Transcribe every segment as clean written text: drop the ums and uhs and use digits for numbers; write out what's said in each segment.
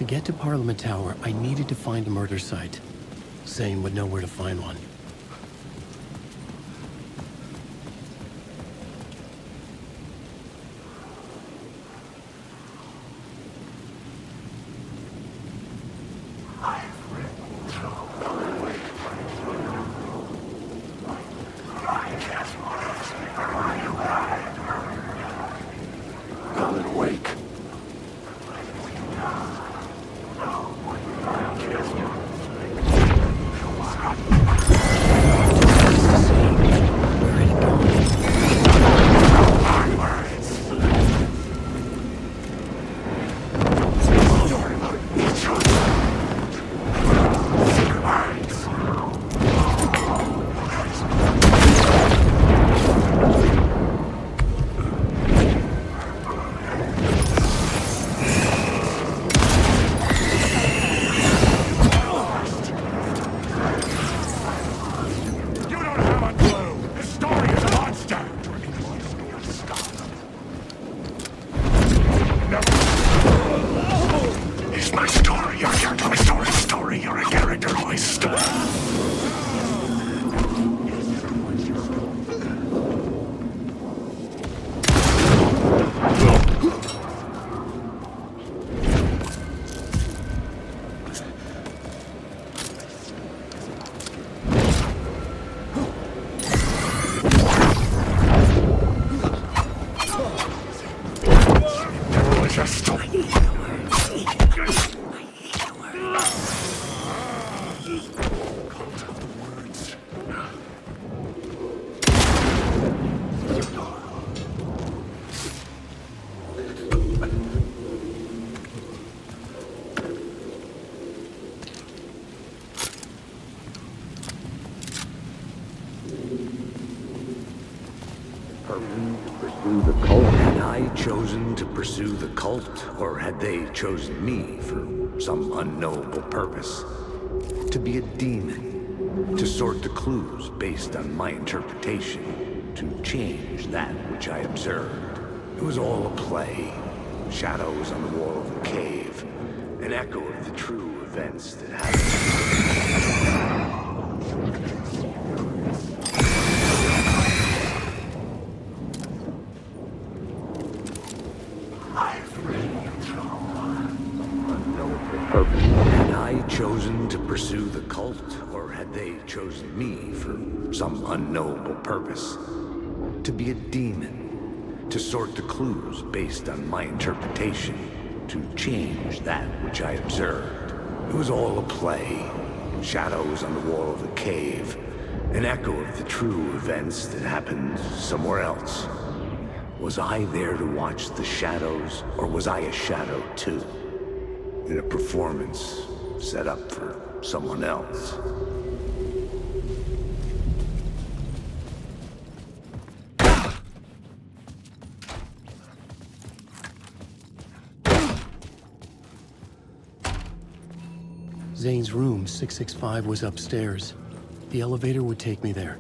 To get to Parliament Tower, I needed to find a murder site. Zane would know where to find one. Pursue the cult? Had I chosen to pursue the cult, or had they chosen me for some unknowable purpose? To be a demon, to sort the clues based on my interpretation, to change that which I observed. It was all a play. Shadows on the wall of the cave, an echo of the true events that happened. Had I chosen to pursue the cult, or had they chosen me for some unknowable purpose? To be a demon, to sort the clues based on my interpretation, to change that which I observed. It was all a play. Shadows on the wall of the cave, an echo of the true events that happened somewhere else. Was I there to watch the shadows, or was I a shadow too? In a performance set up for someone else. Zane's room, 665, was upstairs. The elevator would take me there.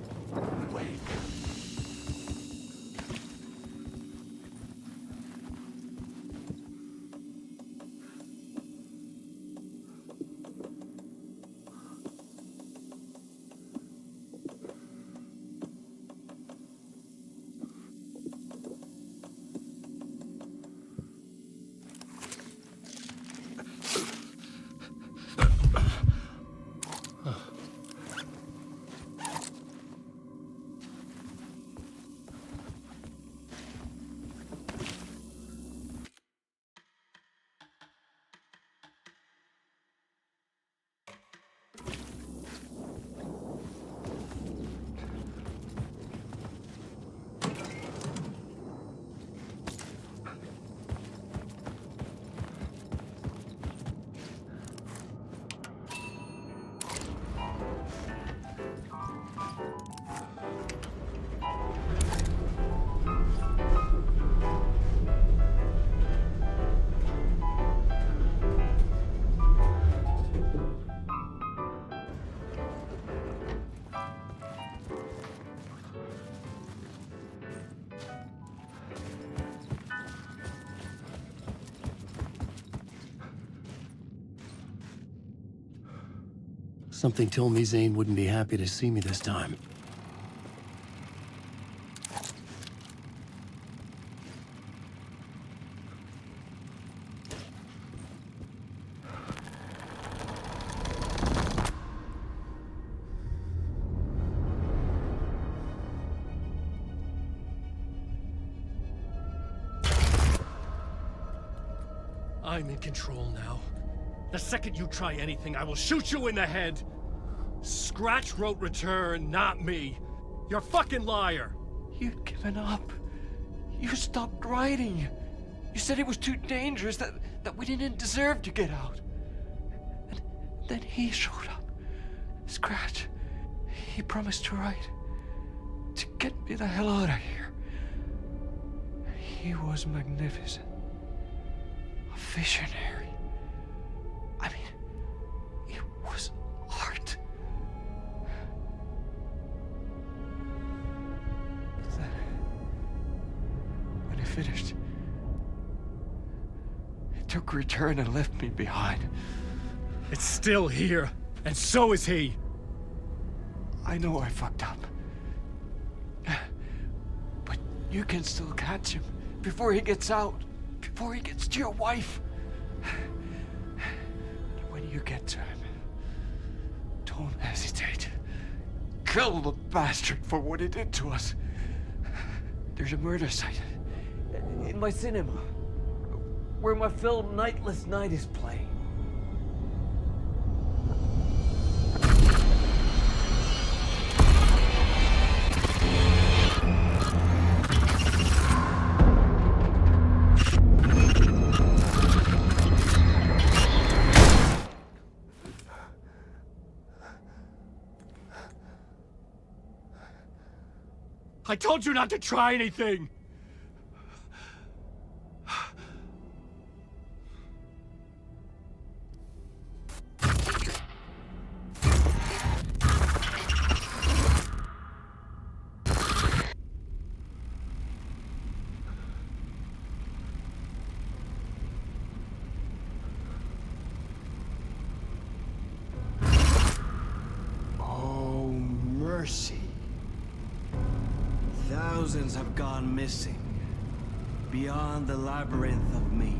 Something told me Zane wouldn't be happy to see me this time. I'm in control now. The second you try anything, I will shoot you in the head! Scratch wrote return, not me. You're a fucking liar! You'd given up. You stopped writing. You said it was too dangerous, that we didn't deserve to get out. And then he showed up. Scratch. He promised to write. To get me the hell out of here. He was magnificent. A visionary. I mean, it was art. But then, when he finished, he took a return and left me behind. It's still here, and so is he. I know I fucked up. But you can still catch him before he gets out. Before he gets to your wife. And when you get to him, don't hesitate. Kill the bastard for what he did to us. There's a murder site in my cinema where my film Nightless Night is playing. I told you not to try anything! Oh, mercy. Thousands have gone missing, beyond the labyrinth of me.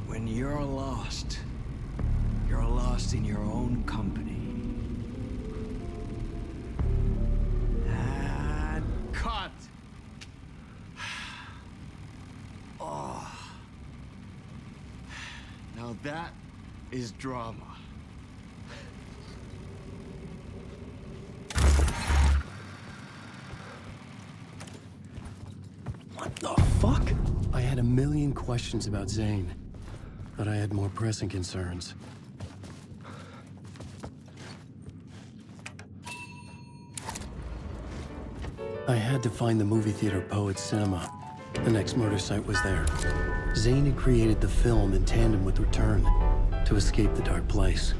When you're lost in your own company. And cut! Oh. Now that is drama. What the fuck? I had a million questions about Zane, but I had more pressing concerns. I had to find the movie theater Poets Cinema. The next murder site was there. Zane had created the film in tandem with Return to escape the dark place.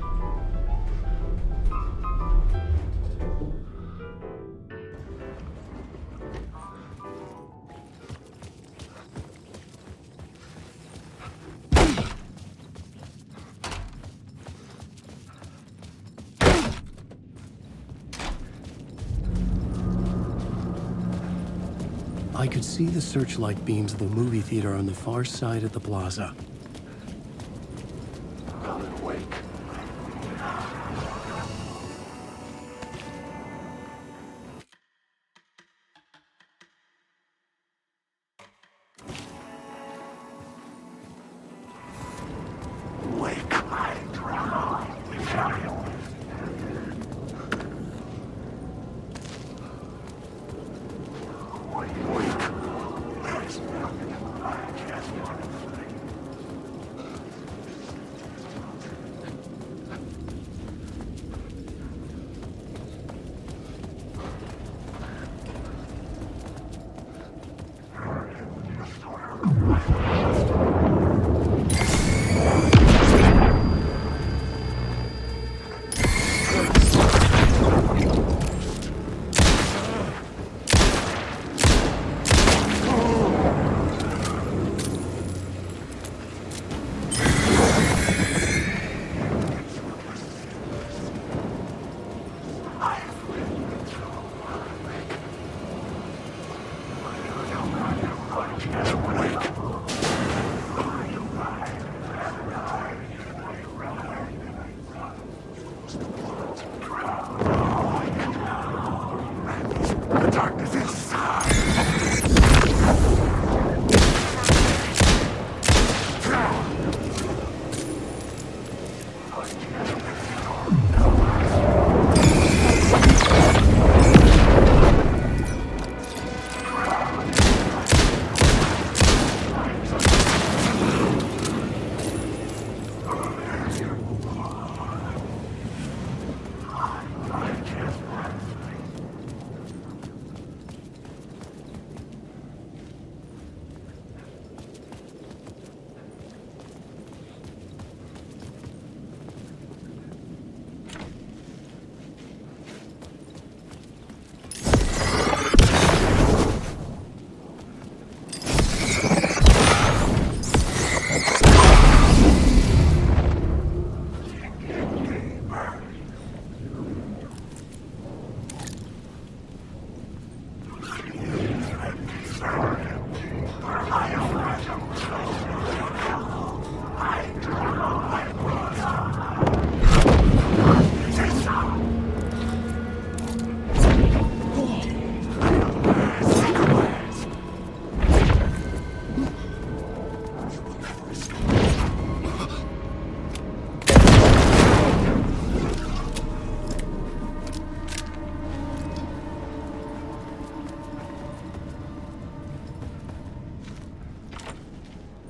I could see the searchlight beams of the movie theater on the far side of the plaza. Come and wake. Wake, my drama. We found him.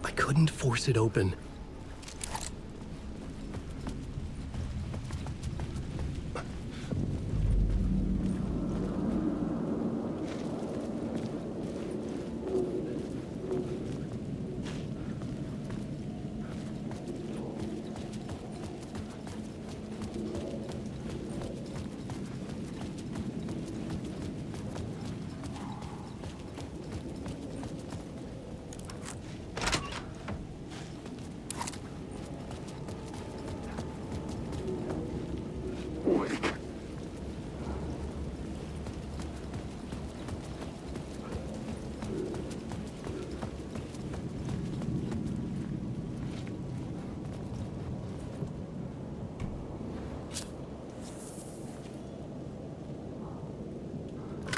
I couldn't force it open.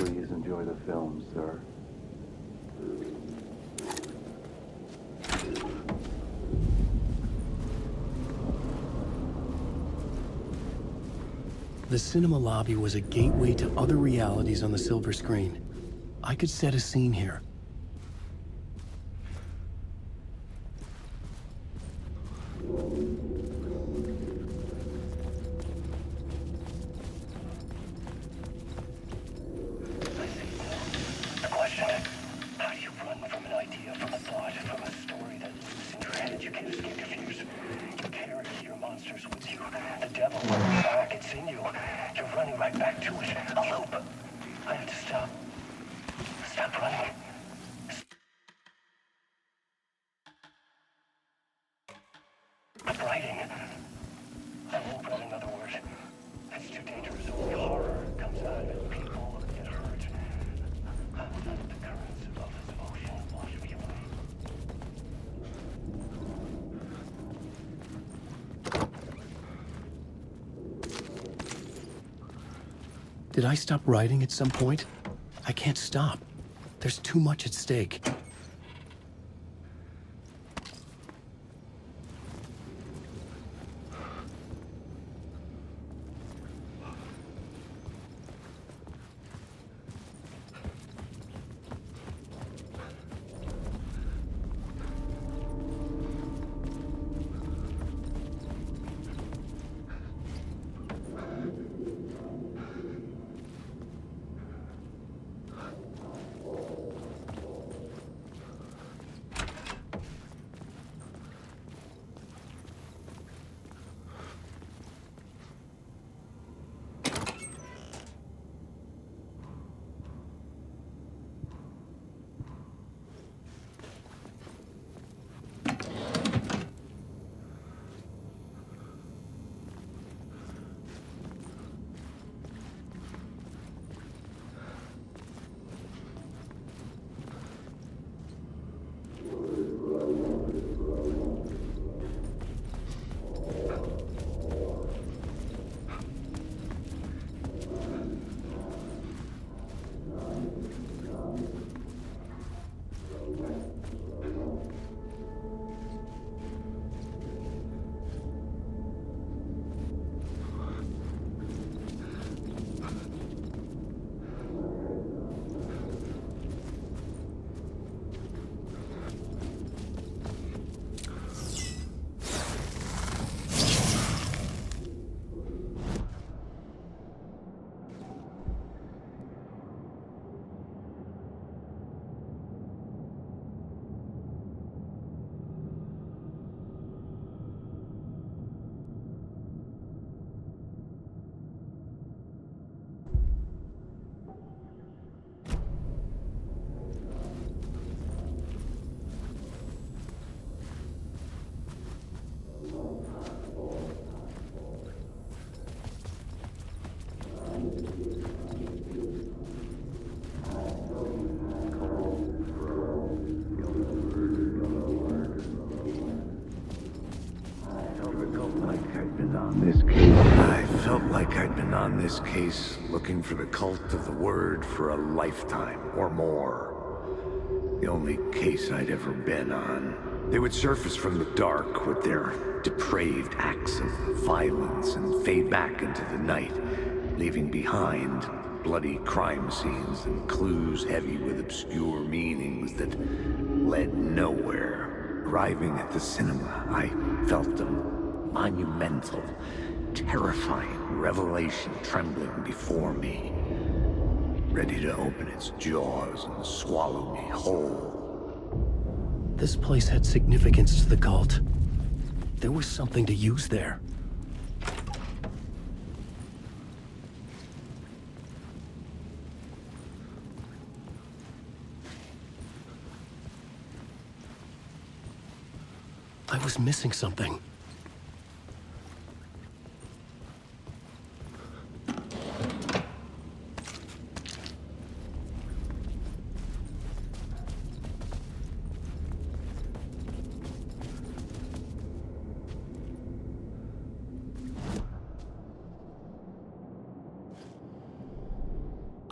Please enjoy the film, sir. The cinema lobby was a gateway to other realities on the silver screen. I could set a scene here. Did I stop writing at some point? I can't stop. There's too much at stake. I felt like I'd been on this case looking for the cult of the word for a lifetime or more. The only case I'd ever been on. They would surface from the dark with their depraved acts of violence and fade back into the night, leaving behind bloody crime scenes and clues heavy with obscure meanings that led nowhere. Arriving at the cinema, I felt a monumental, terrifying revelation trembling before me, ready to open its jaws and swallow me whole. This place had significance to the cult. There was something to use there. I was missing something.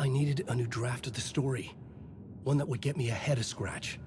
I needed a new draft of the story. One that would get me ahead of Scratch.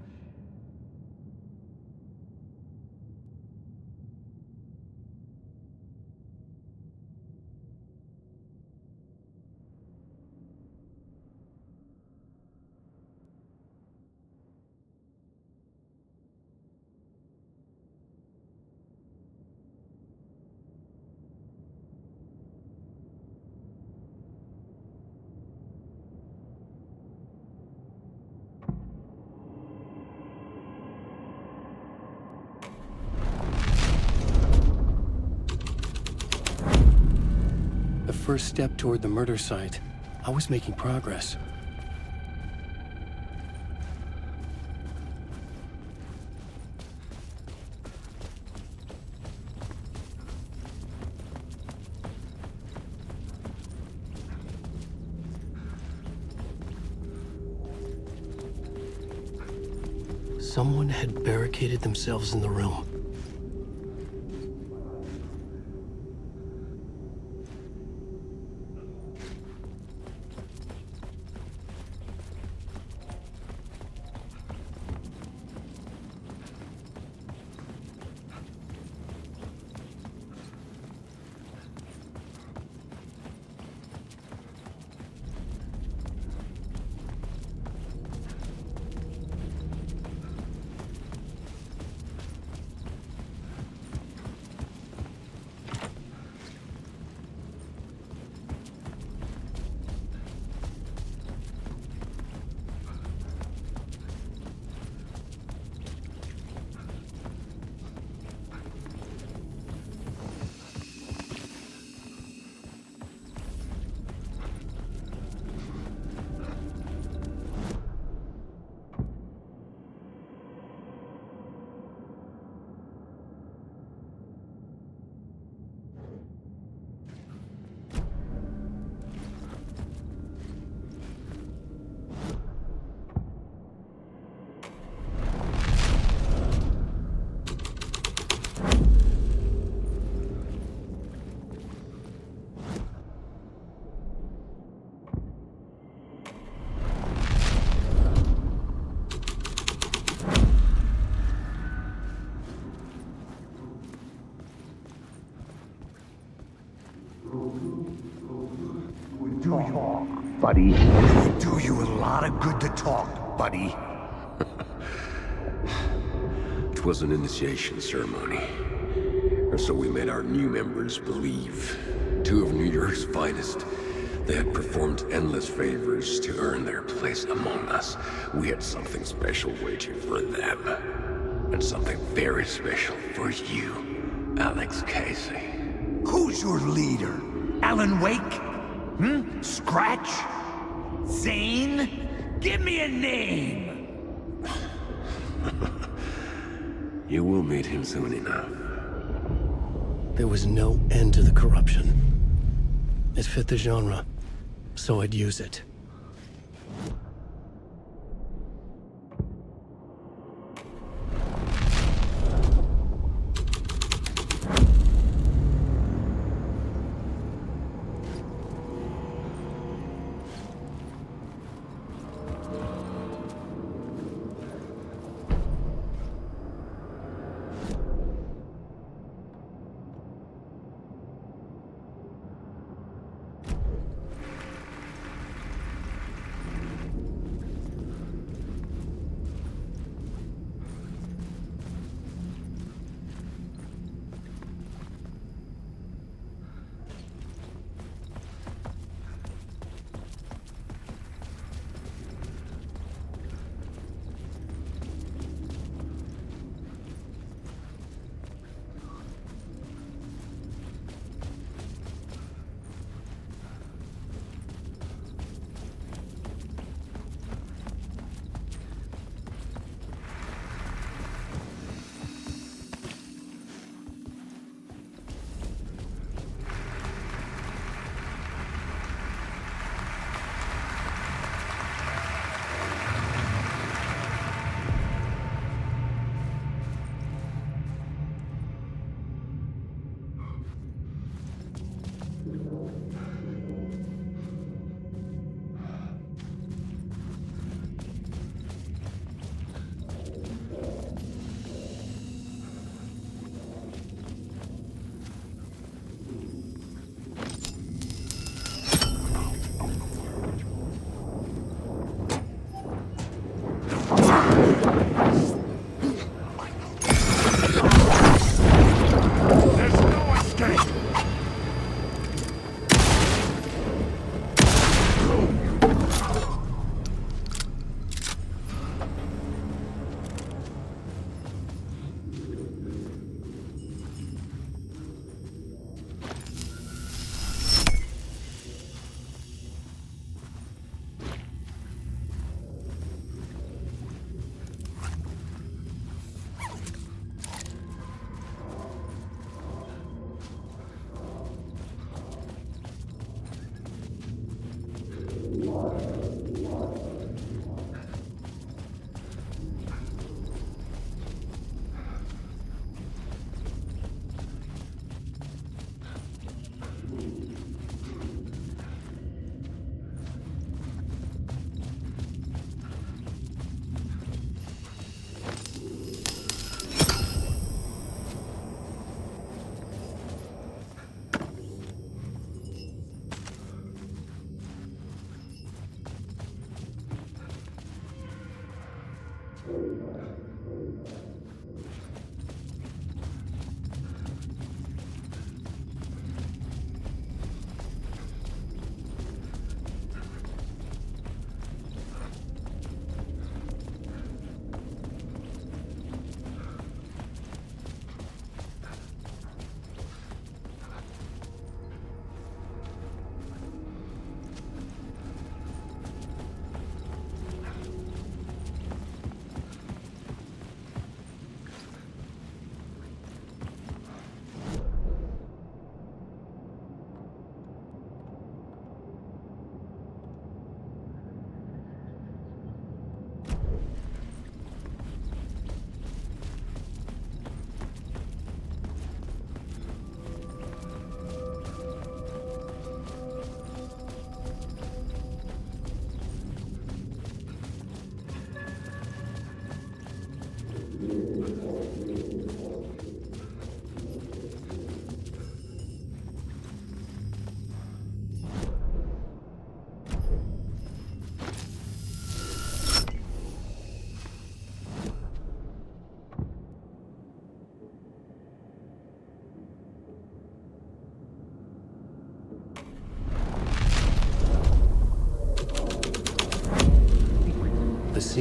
The first step toward the murder site. I was making progress. Someone had barricaded themselves in the room. Buddy. Do you a lot of good to talk, buddy. 'Twas an initiation ceremony. Or so we made our new members believe. Two of New York's finest. They had performed endless favors to earn their place among us. We had something special waiting for them. And something very special for you, Alex Casey. Who's your leader? Alan Wake? Scratch? Zane? Give me a name! You will meet him soon enough. There was no end to the corruption. It fit the genre, so I'd use it.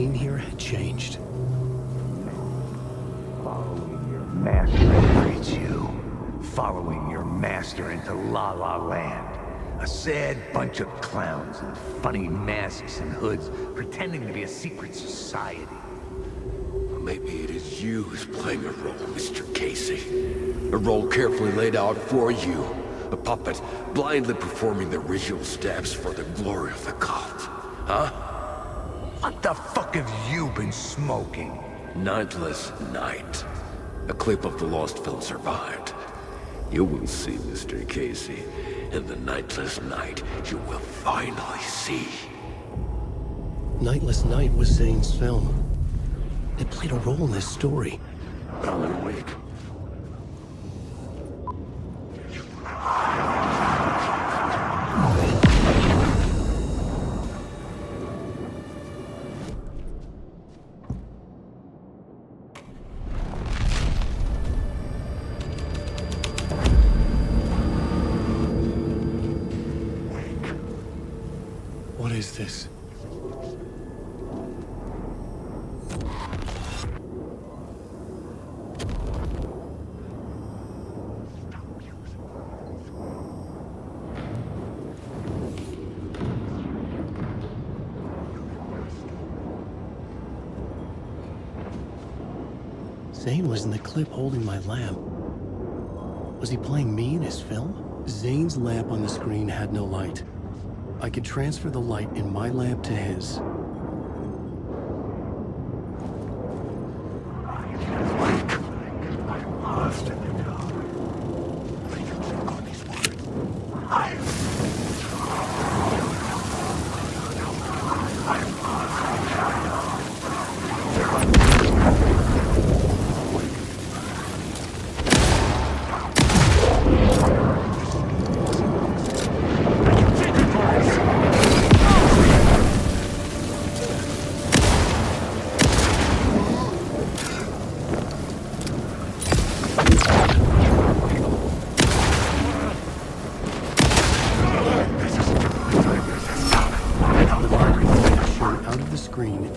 Zane here had changed. Following your master treats you. Following your master into La La Land. A sad bunch of clowns in funny masks and hoods pretending to be a secret society. Maybe it is you who's playing a role, Mr. Casey. A role carefully laid out for you. A puppet blindly performing the ritual steps for the glory of the cult. Huh? What the fuck have you been smoking? Nightless Night. A clip of the lost film survived. You will see, Mr. Casey. In the Nightless Night, you will finally see. Nightless Night was Zane's film. It played a role in this story. Alan Wake. What is this? Zane was in the clip holding my lamp. Was he playing me in his film? Zane's lamp on the screen had no light. I could transfer the light in my lamp to his.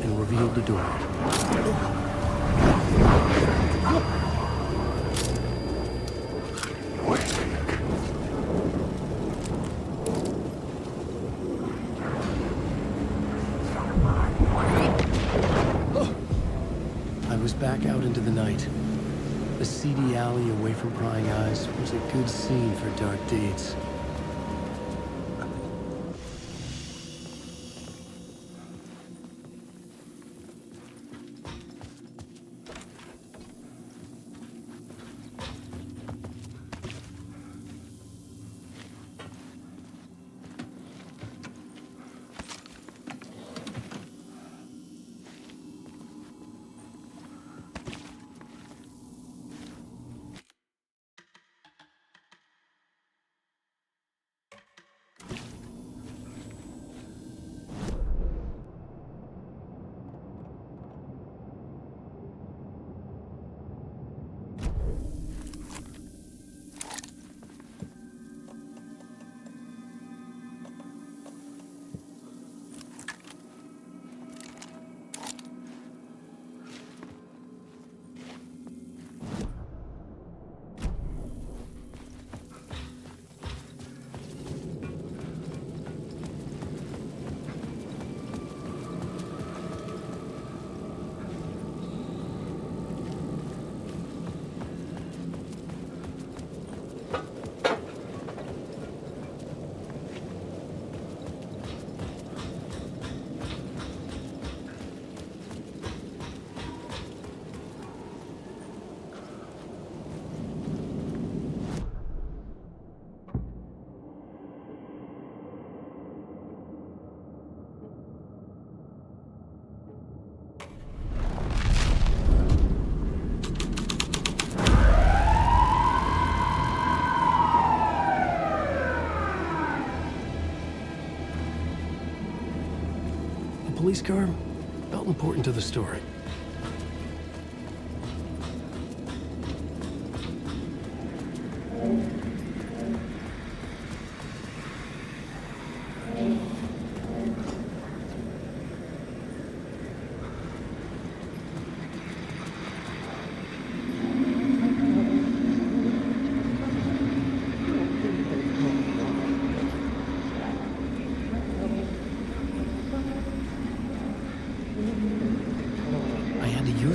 And revealed the door. I was back out into the night. The seedy alley away from prying eyes was a good scene for dark deeds. Police car felt important to the story.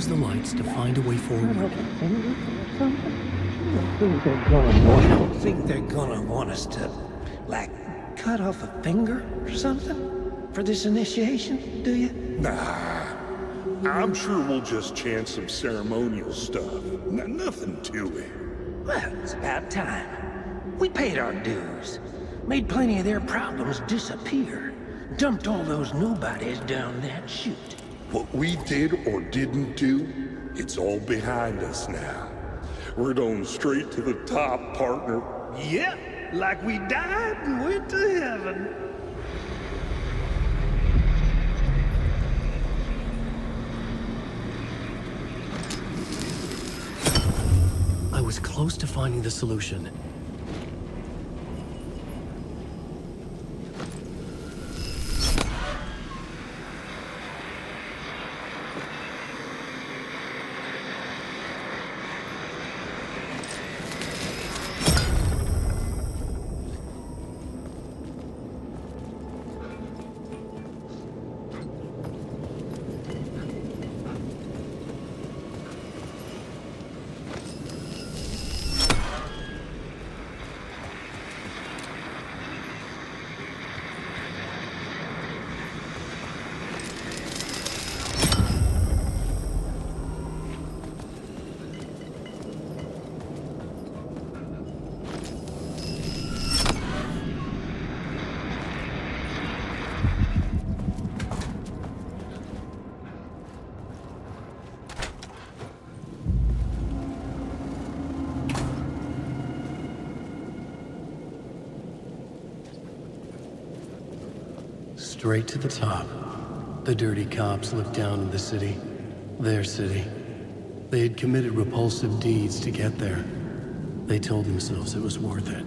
the lights to find a way forward. You don't think they're gonna want us to, like, cut off a finger or something for this initiation, do you? Nah, I'm sure we'll just chant some ceremonial stuff. Nothing to it. Well, it's about time. We paid our dues, made plenty of their problems disappear, dumped all those nobodies down that chute. What we did or didn't do, it's all behind us now. We're going straight to the top, partner. Yep, like we died and went to heaven. I was close to finding the solution. Straight to the top. The dirty cops looked down on the city. Their city. They had committed repulsive deeds to get there. They told themselves it was worth it.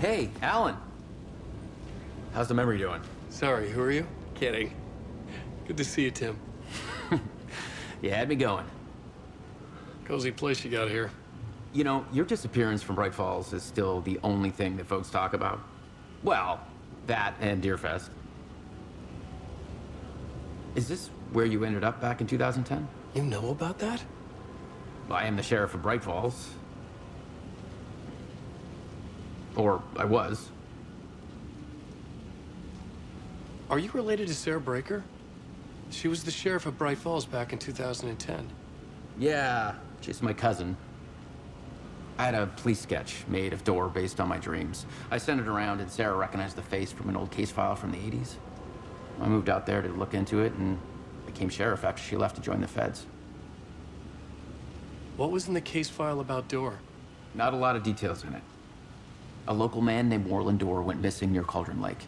Hey, Alan. How's the memory doing? Sorry, who are you? Kidding. Good to see you, Tim. You had me going. Cozy place you got here. You know, your disappearance from Bright Falls is still the only thing that folks talk about. Well, that and Deerfest. Is this where you ended up back in 2010? You know about that? I am the sheriff of Bright Falls. Or I was. Are you related to Sarah Breaker? She was the sheriff of Bright Falls back in 2010. Yeah, she's my cousin. I had a police sketch made of Door based on my dreams. I sent it around and Sarah recognized the face from an old case file from the 80s. I moved out there to look into it and became sheriff after she left to join the feds. What was in the case file about Door? Not a lot of details in it. A local man named Warland Door went missing near Cauldron Lake.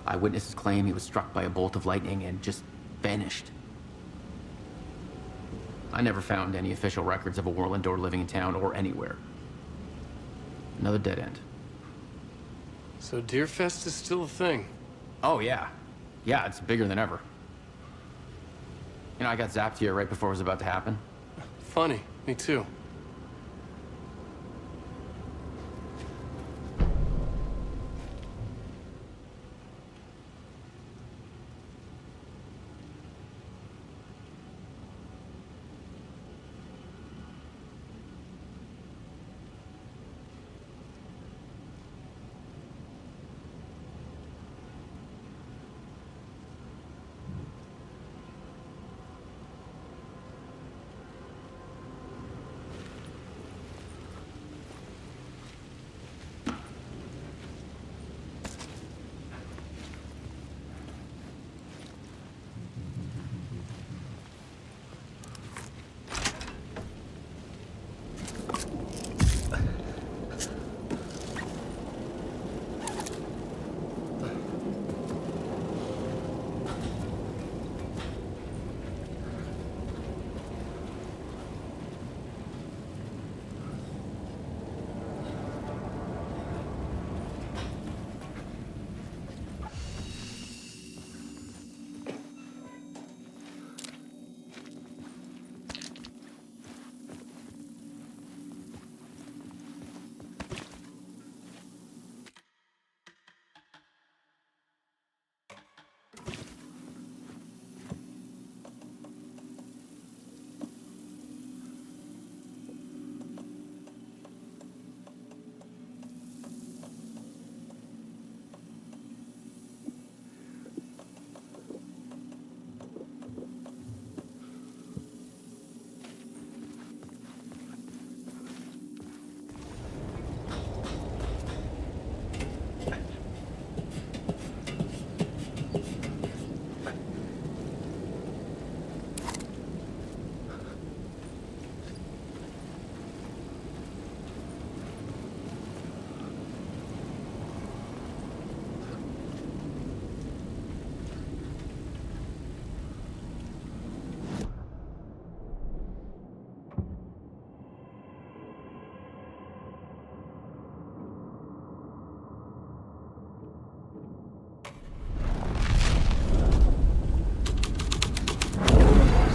Eyewitnesses claim he was struck by a bolt of lightning and just vanished. I never found any official records of a Warland Door living in town or anywhere. Another dead end. So Deerfest is still a thing. Oh, yeah. Yeah, it's bigger than ever. You know, I got zapped here right before it was about to happen. Funny, me too.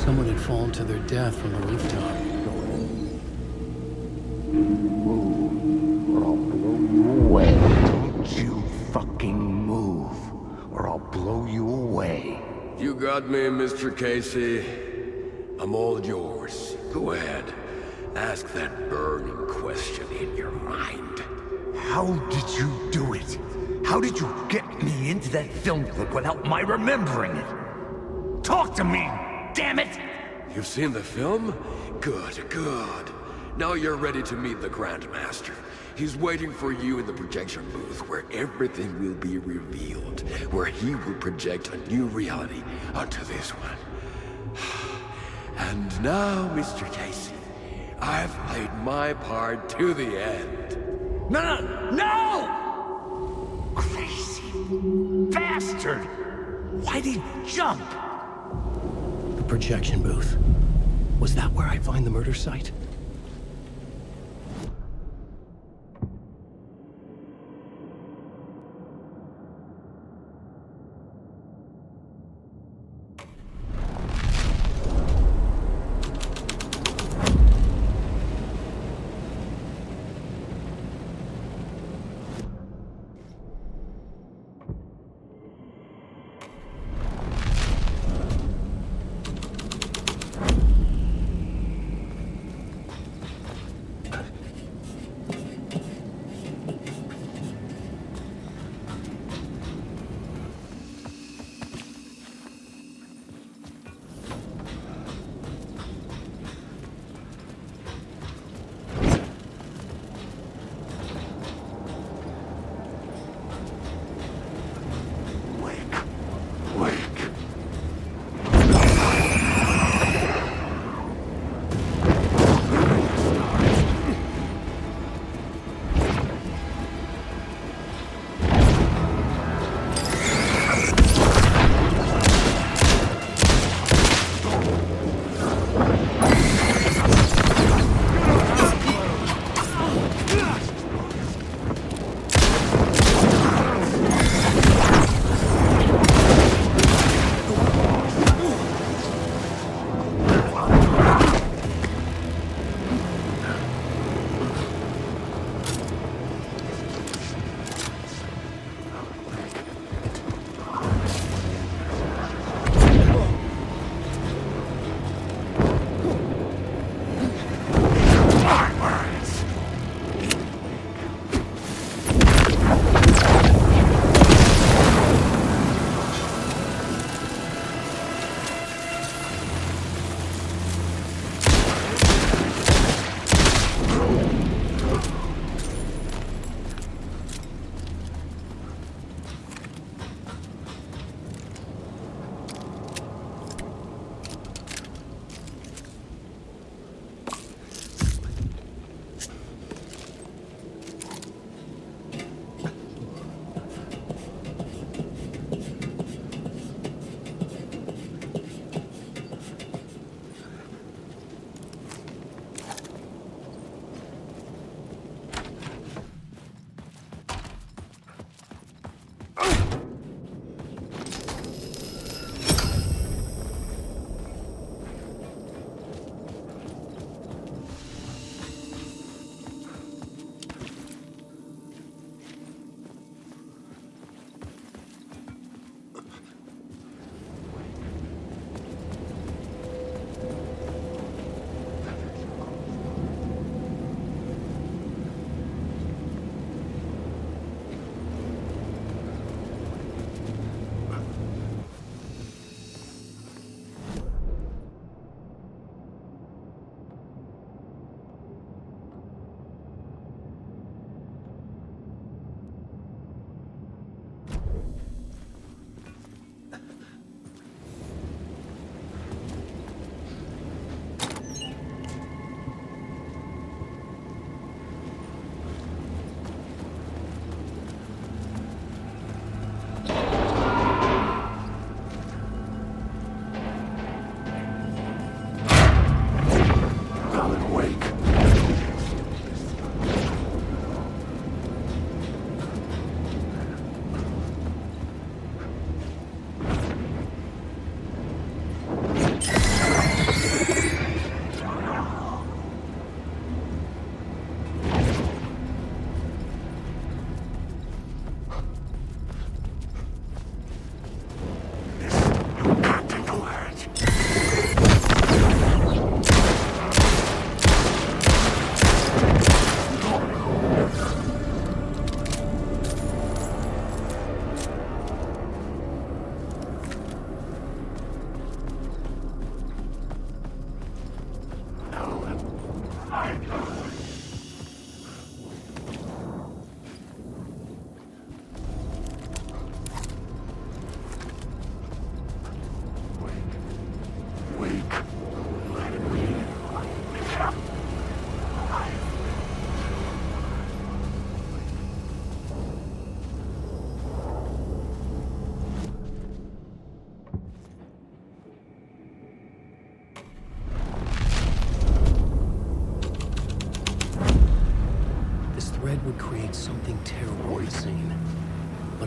Someone had fallen to their death from the rooftop. Move, or I'll blow you away. Don't you fucking move, or I'll blow you away. You got me, Mr. Casey. I'm all yours. Go ahead. Ask that burning question in your mind. How did you do it? How did you get me into that film clip without my remembering it? Talk to me, damn it! You've seen the film? Good, good. Now you're ready to meet the Grandmaster. He's waiting for you in the projection booth where everything will be revealed, where he will project a new reality onto this one. And now, Mr. Casey, I've played my part to the end. No! Crazy bastard! Why'd he jump? The projection booth. Was that where I'd find the murder site?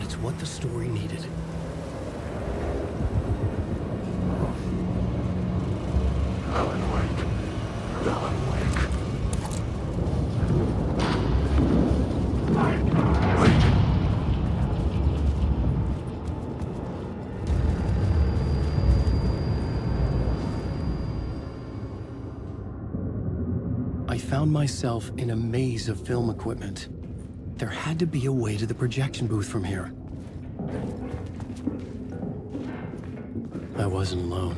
It's what the story needed. Alan Wake. Alan Wake. Wait. I found myself in a maze of film equipment. There had to be a way to the projection booth from here. I wasn't alone.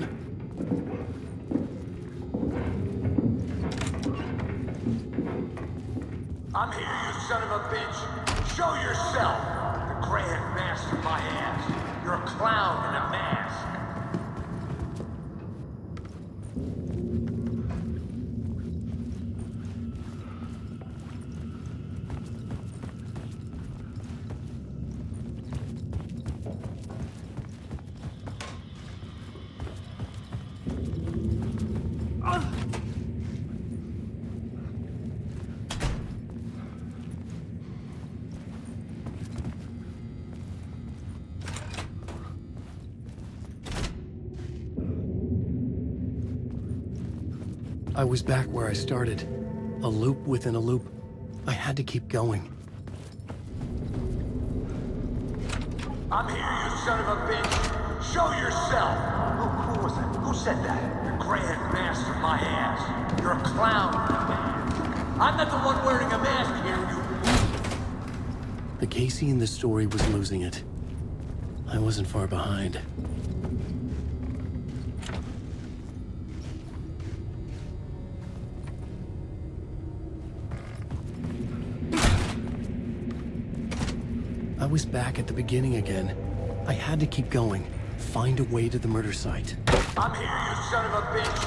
I'm here, you son of a bitch. Show yourself. The Grand Master my ass. You're a clown in a mask. I was back where I started. A loop within a loop. I had to keep going. I'm here, you son of a bitch. Show yourself. Who was that? Who said that? The Grand Master my ass. You're a clown in a mask. I'm not the one wearing a mask here, you... The Casey in the story was losing it. I wasn't far behind. I was back at the beginning again. I had to keep going. Find a way to the murder site. I'm here, you son of a bitch.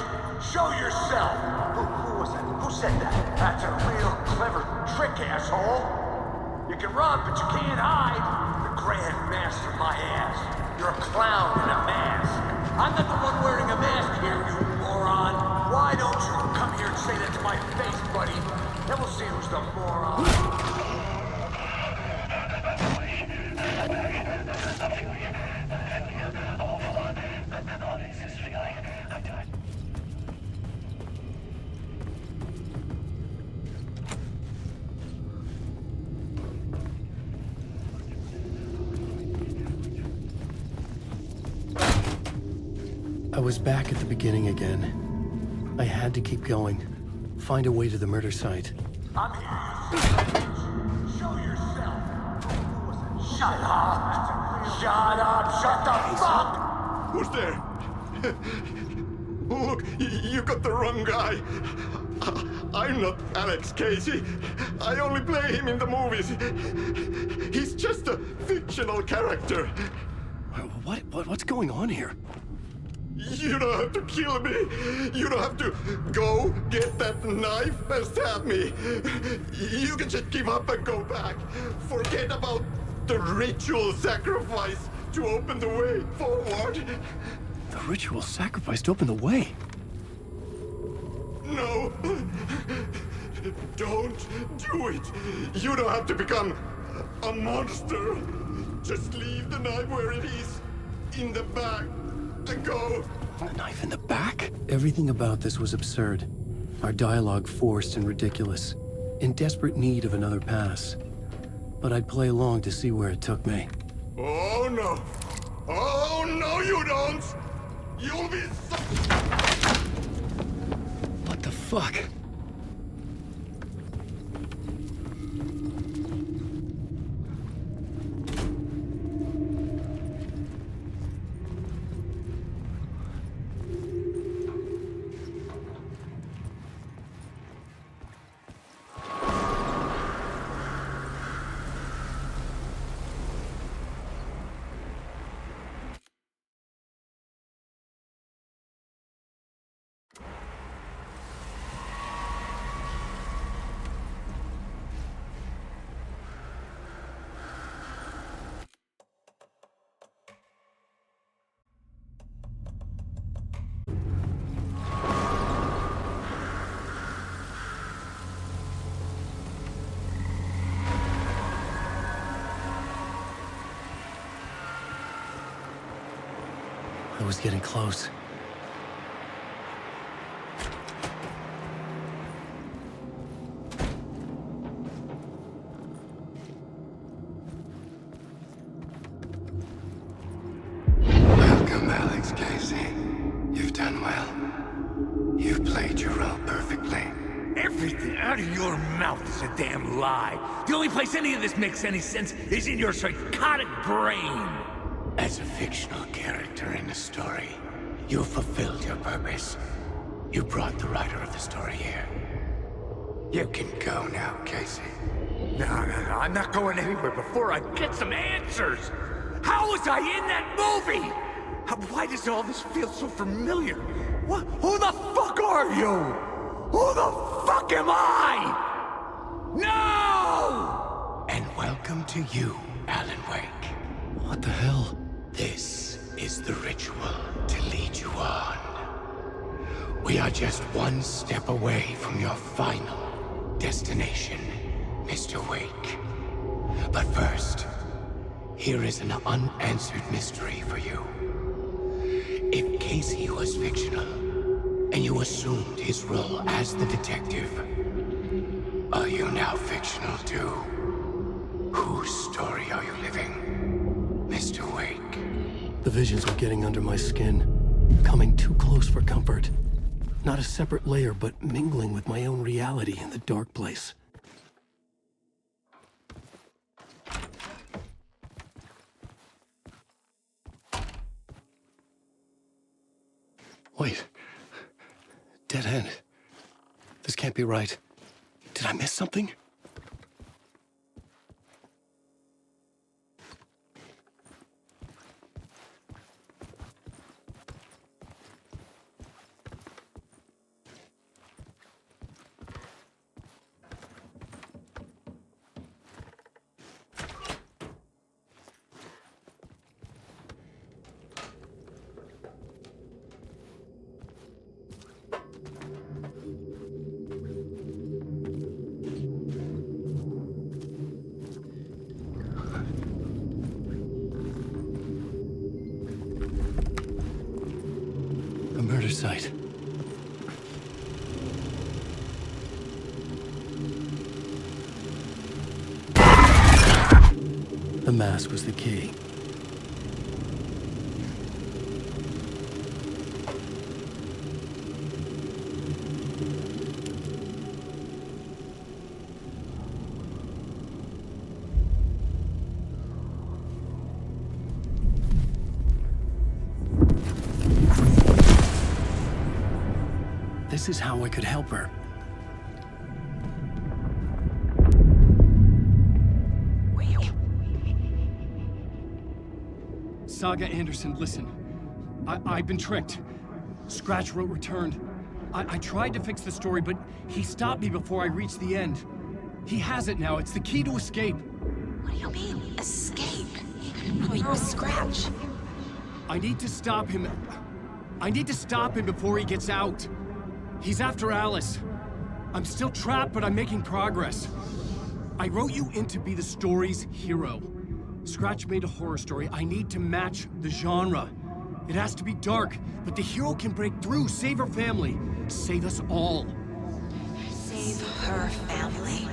Show yourself. Who was that? Who said that? That's a real clever trick, asshole. You can run, but you can't hide. The Grand Master my ass. You're a clown in a mask. I'm not the one wearing a mask here, you moron. Why don't you come here and say that to my face, buddy? Then we'll see who's the moron. I was back at the beginning again. I had to keep going. Find a way to the murder site. I'm here, you son of a bitch. Show yourself. Shut up. Shut up. Shut the fuck. Who's there? Look, you got the wrong guy. I'm not Alex Casey. I only play him in the movies. He's just a fictional character. What's going on here? You don't have to kill me. You don't have to go get that knife and stab me. You can just give up and go back. Forget about the ritual sacrifice to open the way forward. The ritual sacrifice to open the way? No. Don't do it. You don't have to become a monster. Just leave the knife where it is, in the back, and go. A knife in the back? Everything about this was absurd. Our dialogue forced and ridiculous. In desperate need of another pass. But I'd play along to see where it took me. Oh no. Oh no, you don't. You'll be so... What the fuck? I was getting close. Welcome, Alex Casey. You've done well. You've played your role perfectly. Everything out of your mouth is a damn lie. The only place any of this makes any sense is in your psychotic brain. As a fictional character in a story, you fulfilled your purpose. You brought the writer of the story here. You can go now, Casey. No, I'm not going anywhere before I get some answers. How was I in that movie? Why does all this feel so familiar? What? Who the fuck are you? Who the fuck am I? No! And welcome to you, Alan Wake. What the hell? This is the ritual to lead you on. We are just one step away from your final destination, Mr. Wake. But first, here is an unanswered mystery for you. If Casey was fictional, and you assumed his role as the detective, are you now fictional too? Whose story are you living, Mr. Wake? The visions were getting under my skin, coming too close for comfort. Not a separate layer, but mingling with my own reality in the dark place. Wait. Dead end. This can't be right. Did I miss something? Murder site. The mask was the key. This is how I could help her. Saga Anderson, listen. I've been tricked. Scratch wrote returned. I tried to fix the story, but he stopped me before I reached the end. He has it now. It's the key to escape. What do you mean, escape? Wait, Scratch. I need to stop him. I need to stop him before he gets out. He's after Alice. I'm still trapped, but I'm making progress. I wrote you in to be the story's hero. Scratch made a horror story. I need to match the genre. It has to be dark, but the hero can break through, save her family, save us all. Save her family?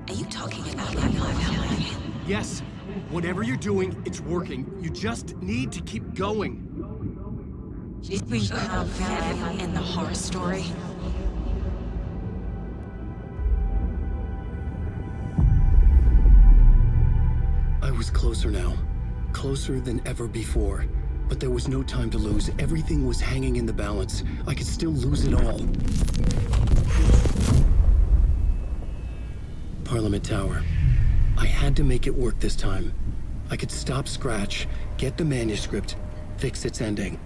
Are you talking about my family? Yes. Whatever you're doing, it's working. You just need to keep going. Did we have family in the horror story? I was closer now. Closer than ever before. But there was no time to lose. Everything was hanging in the balance. I could still lose it all. Parliament Tower. I had to make it work this time. I could stop Scratch, get the manuscript, fix its ending.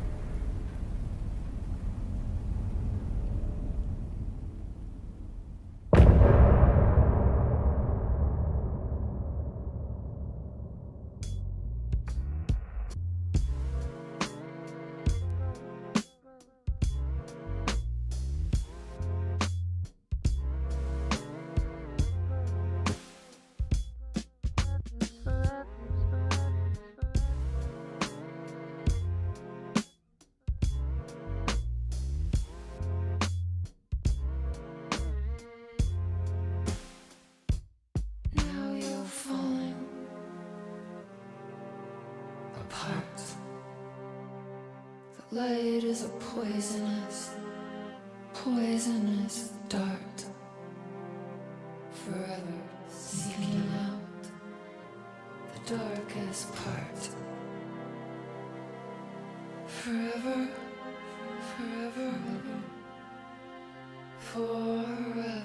apart. The light is a poisonous dart, forever seeking out the darkest part. Forever, forever, forever.